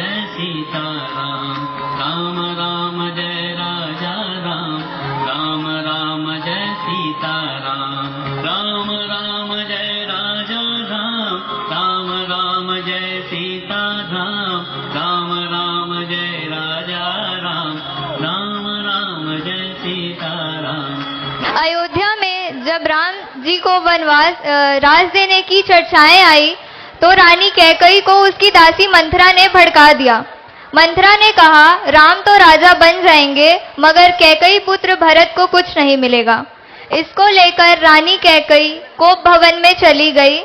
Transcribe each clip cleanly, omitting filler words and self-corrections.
जय सीताराम, राम राम जय राजा राम, राम राम जय सीताराम, राम राम जय राजा राम, राम राम जय सीताराम, राम राम जय राजा राम, राम राम जय सीताराम। अयोध्या में जब राम जी को वनवास राज देने की चर्चाएं आई तो रानी कैकई को उसकी दासी मंथरा ने भड़का दिया। मंथरा ने कहा, राम तो राजा बन जाएंगे मगर कैकई पुत्र भरत को कुछ नहीं मिलेगा। इसको लेकर रानी कैकई कोप भवन में चली गई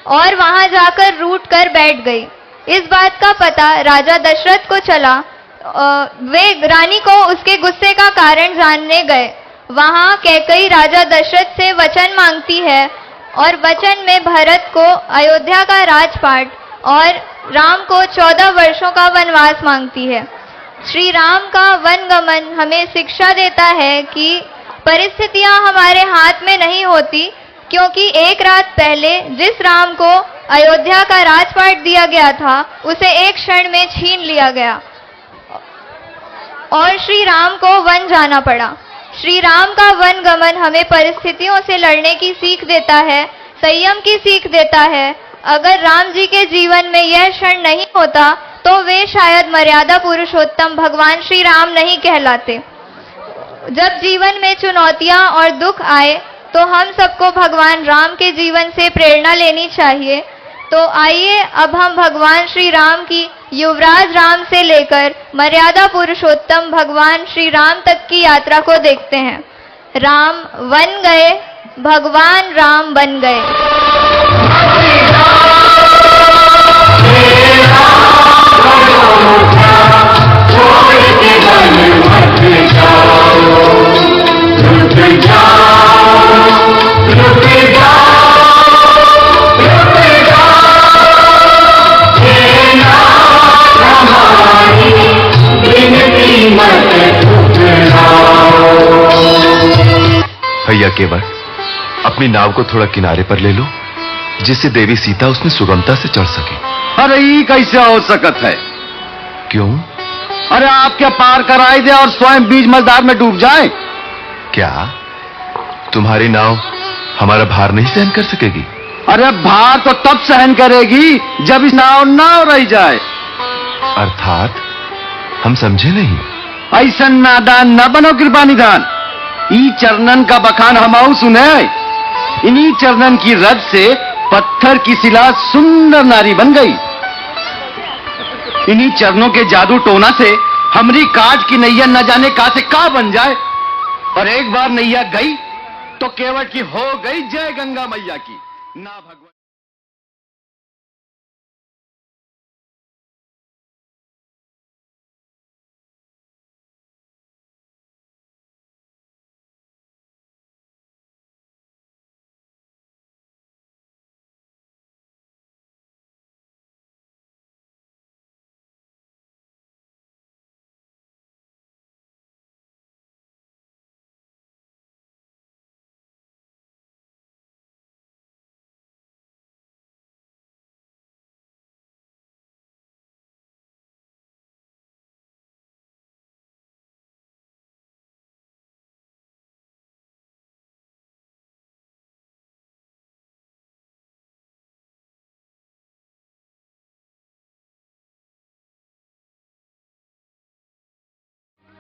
और वहां जाकर रूठ कर बैठ गई। इस बात का पता राजा दशरथ को चला। वे रानी को उसके गुस्से का कारण जानने गए। वहां कैकई राजा दशरथ से वचन मांगती है और वचन में भरत को अयोध्या का राजपाट और राम को 14 वर्षों का वनवास मांगती है। श्री राम का वनगमन हमें शिक्षा देता है कि परिस्थितियां हमारे हाथ में नहीं होती, क्योंकि एक रात पहले जिस राम को अयोध्या का राजपाट दिया गया था उसे एक क्षण में छीन लिया गया और श्री राम को वन जाना पड़ा। श्री राम का वन गमन हमें परिस्थितियों से लड़ने की सीख देता है, संयम की सीख देता है। अगर राम जी के जीवन में यह क्षण नहीं होता तो वे शायद मर्यादा पुरुषोत्तम भगवान श्री राम नहीं कहलाते। जब जीवन में चुनौतियां और दुख आए तो हम सबको भगवान राम के जीवन से प्रेरणा लेनी चाहिए। तो आइए अब हम भगवान श्री राम की युवराज राम से लेकर मर्यादा पुरुषोत्तम भगवान श्री राम तक की यात्रा को देखते हैं। राम वन गए, भगवान राम बन गए। भैया केवल अपनी नाव को थोड़ा किनारे पर ले लो, जिससे देवी सीता उसमें सुगमता से चढ़ सके। अरे ये कैसे हो सकत है? क्यों? अरे आप क्या पार कराई दे और स्वयं बीच मझधार में डूब जाए? क्या तुम्हारी नाव हमारा भार नहीं सहन कर सकेगी? अरे भार तो तब सहन करेगी जब इस नाव रह जाए। अर्थात हम समझे नहीं। ऐसा नादान न बनो कृपा निधान। ई चरणन का बखान हमाऊ सुने। इन्हीं चरणन की रज से पत्थर की शिला सुंदर नारी बन गई। इन्हीं चरणों के जादू टोना से हमरी काट की नैया न जाने कहां से कहां बन जाए। और एक बार नैया गई तो केवट की हो गई जय गंगा मैया की। ना भगवान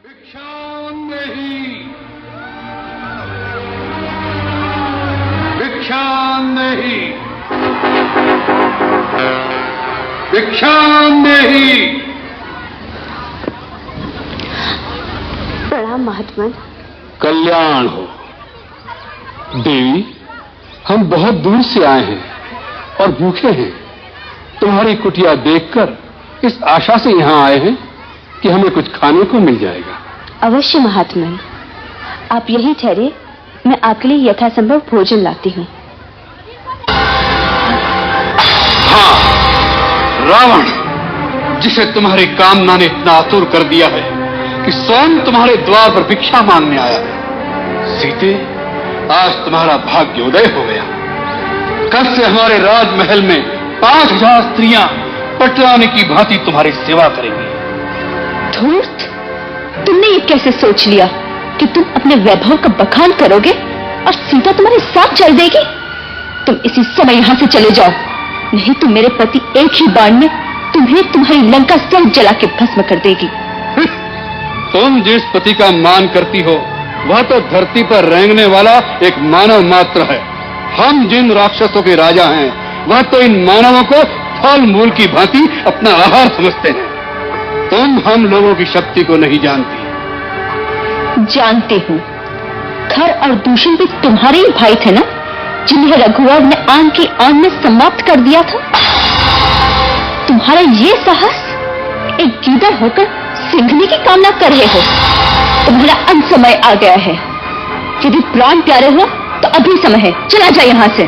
भिक्षा नहीं, भिक्षा नहीं, भिक्षा नहीं। प्रणाम महात्मन। कल्याण हो। देवी, हम बहुत दूर से आए हैं और भूखे हैं। तुम्हारी कुटिया देखकर इस आशा से यहाँ आए हैं कि हमें कुछ खाने को मिल जाएगा। अवश्य महात्मन, आप यही ठहरे, मैं आपके लिए यथासंभव भोजन लाती हूँ। हाँ, रावण, जिसे तुम्हारी कामना ने इतना आतुर कर दिया है कि स्वयं तुम्हारे द्वार पर भिक्षा मांगने आया है। सीते, आज तुम्हारा भाग्योदय हो गया। कल से हमारे राजमहल में 5000 स्त्रियां पटरानी की भांति तुम्हारी सेवा करेंगे। धूर्त, तुमने ये कैसे सोच लिया कि तुम अपने वैभव का बखान करोगे और सीता तुम्हारे साथ चल देगी? तुम इसी समय यहाँ से चले जाओ, नहीं तो मेरे पति एक ही बाण में तुम्हें तुम्हारी लंका सब जला के भस्म कर देगी। तुम जिस पति का मान करती हो वह तो धरती पर रेंगने वाला एक मानव मात्र है। हम जिन राक्षसों के राजा हैं वह तो इन मानवों को फल मूल की भांति अपना आहार समझते हैं। तुम हम लोगों की शक्ति को नहीं जानती। जानती हूँ। खर और दूषण भी तुम्हारे ही भाई थे ना, जिन्हें रघुवर ने आन की आन में समाप्त कर दिया था। तुम्हारा ये साहस, एक गीदड़ होकर सिंघने की कामना कर रहे हो। तुम्हारा अंत समय आ गया है। यदि प्राण प्यारे हो तो अभी समय है, चला जाए यहाँ से।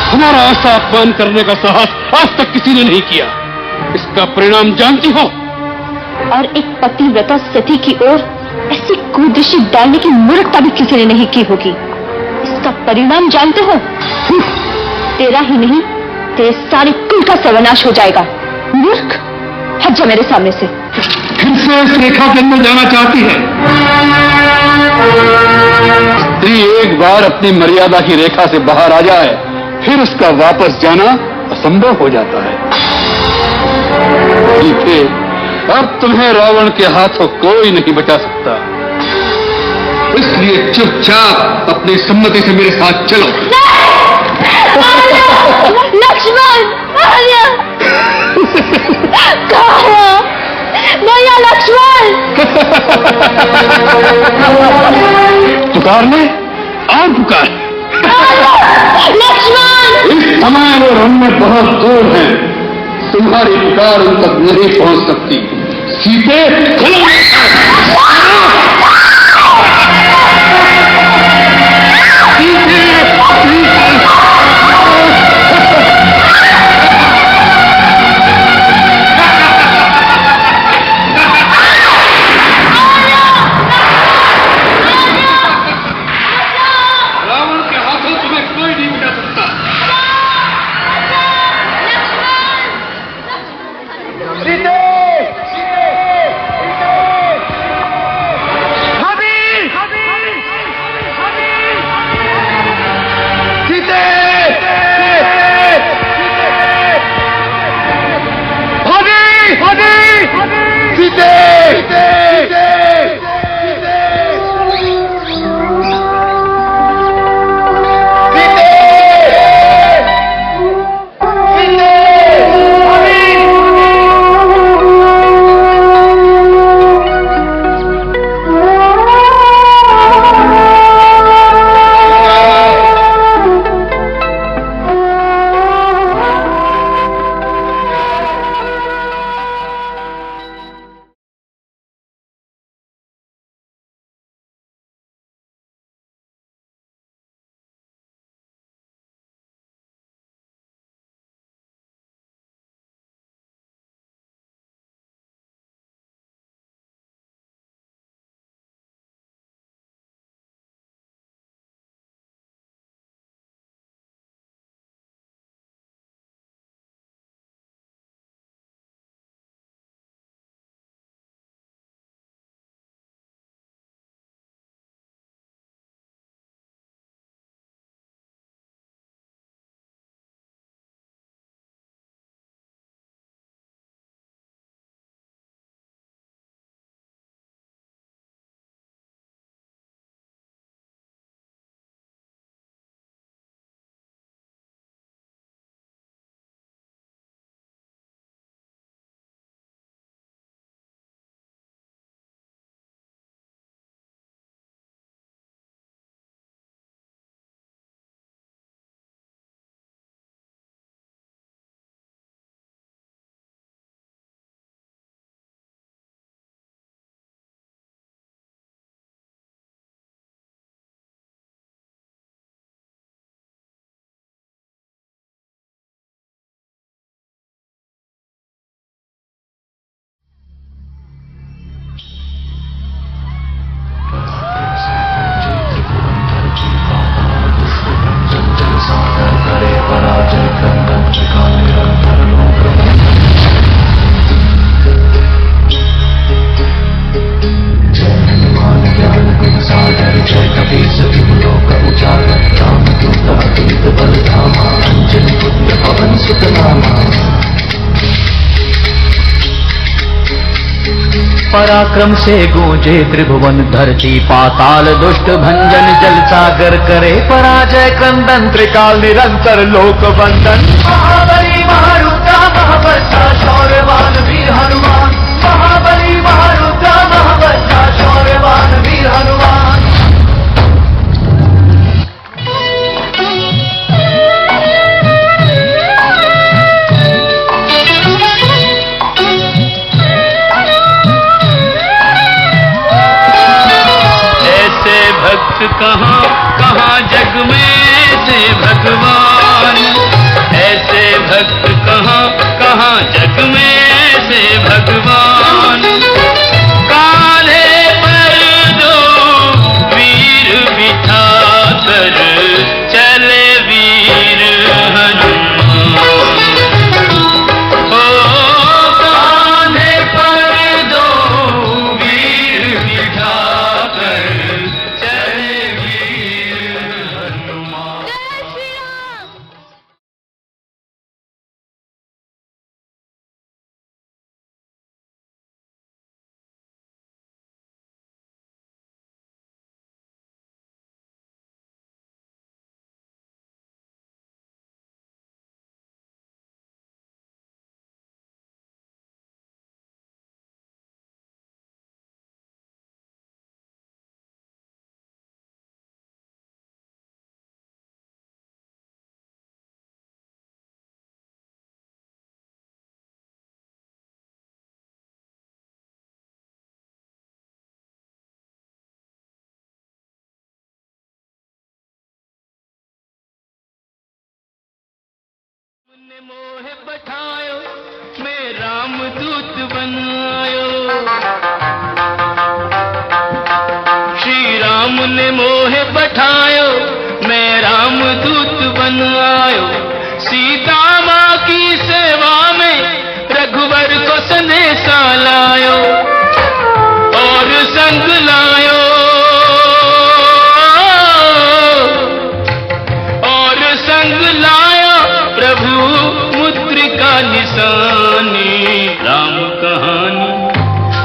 हमारा ऐसा अपमान करने का साहस आज तक किसी ने नहीं किया। इसका परिणाम जानती हो? और एक पतिव्रता सती की ओर ऐसी कुदृष्टि डालने की मूर्खता भी किसी ने नहीं की होगी। इसका परिणाम जानते हो? तेरा ही नहीं, तेरे सारे कुल का सर्वनाश हो जाएगा। मूर्ख, हट जा मेरे सामने से। फिर से इस रेखा के अंदर जाना चाहती है? स्त्री एक बार अपनी मर्यादा की रेखा से बाहर आ जाए फिर उसका वापस जाना असंभव हो जाता है। ठीक है, अब तुम्हें रावण के हाथों कोई नहीं बचा सकता। इसलिए चुपचाप अपनी सम्मति से मेरे साथ चलो। लक्ष्मण, भैया लक्ष्मण। पुकार ले, और पुकार। लक्ष्मण, इस समय वो रमने बहुत दूर हैं। तुम्हारी पुकार उन तक नहीं पहुंच सकती। सीते, चलो। रावण के हाथों तुम्हें कोई नहीं बचा सकता। सीते! पराक्रम से गूंजे त्रिभुवन धरती पाताल दुष्ट भंजन जल सागर करे पराजय क्रंदन त्रिकाल निरंतर लोक वंदन महाबली महारुद्रा महाबलसा शौर्यवान वीर हनुमान महाबली महारुद्रा महाबलसा शौर्यवान वीर हनुमान। भक्त कहाँ कहाँ जग में से भगवान ऐसे भक्त कहाँ कहाँ जग में से भगवान कान्हे पर दो वीर बिठा कर चले वीर हनुमान ओ कान्हे पर दो वीर बिठा कर मोह बठायो मैं राम दूत बनायो श्री राम ने मोह बठायो मैं राम दूत बनायो सीता माँ की सेवा में रघुवर को संदेशा लायो और संग लायो प्रभु मुद्रिका निशानी राम कहानी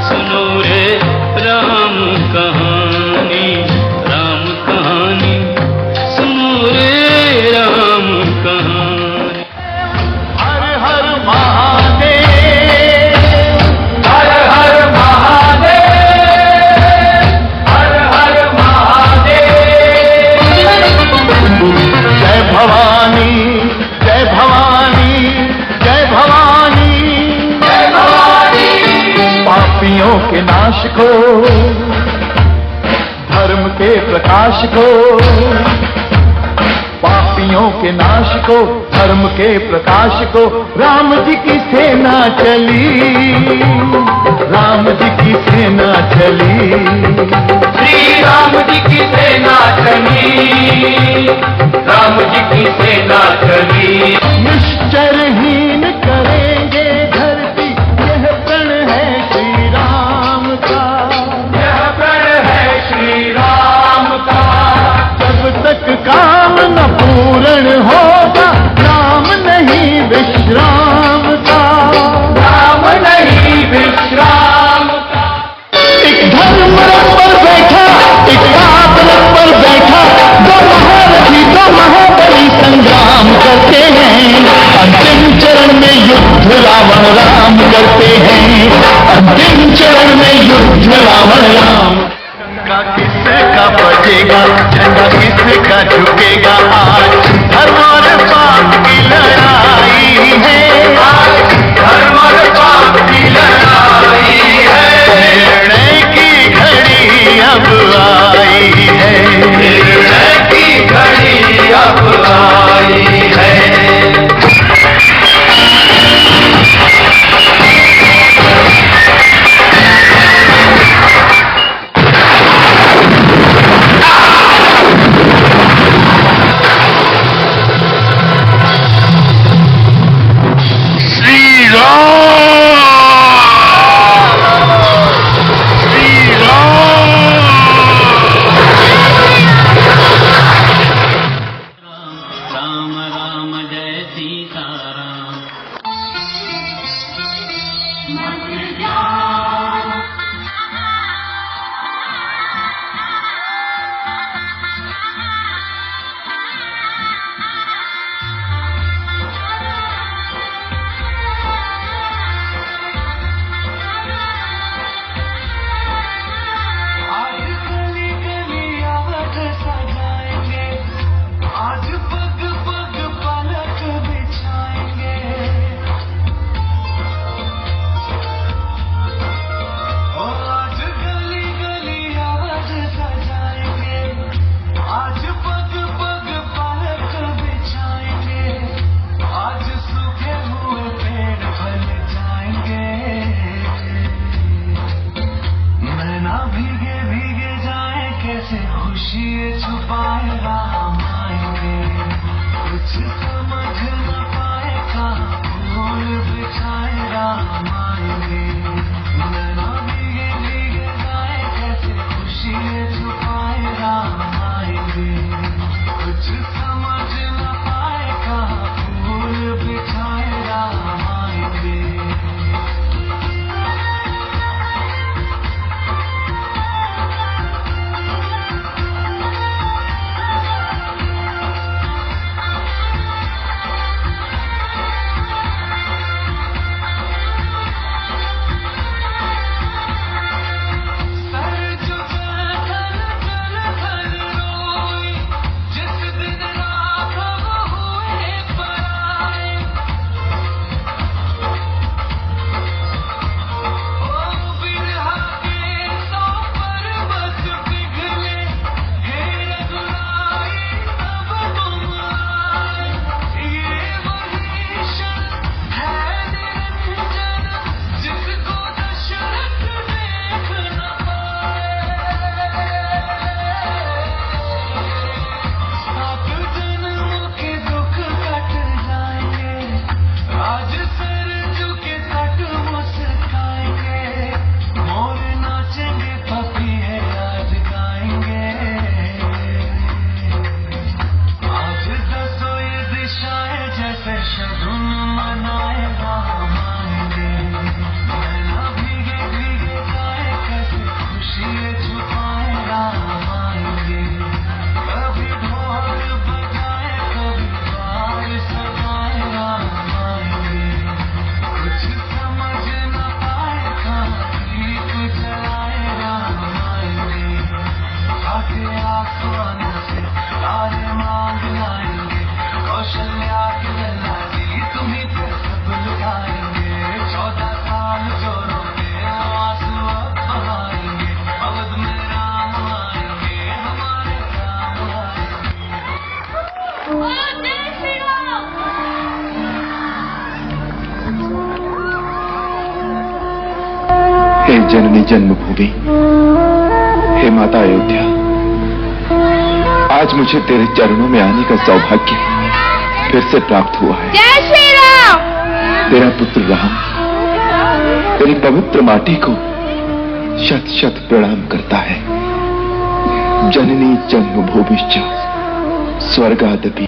सुनो रे राम कहानी सुनो रे राम कहानी। हर हर महादेव हर हर महादेव हर हर महादेव जय भवानी जय भवानी जय भवानी जय भवानी पापियों के नाश को धर्म के प्रकाश को पापियों के नाश को धर्म के प्रकाश को राम जी की सेना चली राम जी की सेना चली श्री राम जी की सेना चली राम जी की सेना चली। निश्चरहीन करेंगे धरती यह प्रण है श्री राम का यह प्रण है श्री राम का जब तक काम न पूर्ण होगा राम नहीं विश्राम का राम नहीं विश्राम का। एक धर्म पर बैठा एक पाप पर बैठा दो महारथी दो महाबली संग्राम करते हैं अंतिम चरण में युद्ध रावण राम करते हैं अंतिम चरण में युद्ध रावण राम। का किसका बजेगा झंडा किसका झुकेगा आज धर्म और पाप की लड़ाई है आज धर्म और पाप की लड़ाई है निर्णय की घड़ी अब आई है निर्णय की घड़ी अब आई है। पाए राम आएंगे, कुछ समझ न पाए कहाँ फूल बिछाए राम आएंगे, नैना भीगे भीगे जाए कैसे खुशी छुपाए राम आएंगे, कुछ समझ न पाए कहाँ फूल बिछाए राम आएंगे। हे जननी जन्मभूमि, हे माता अयोध्या, आज मुझे तेरे चरणों में आने का सौभाग्य फिर से प्राप्त हुआ है। जय श्री राम। तेरा पुत्र राम तेरी पवित्र माटी को शत शत प्रणाम करता है। जननी जन्मभूमिश्च स्वर्गादपि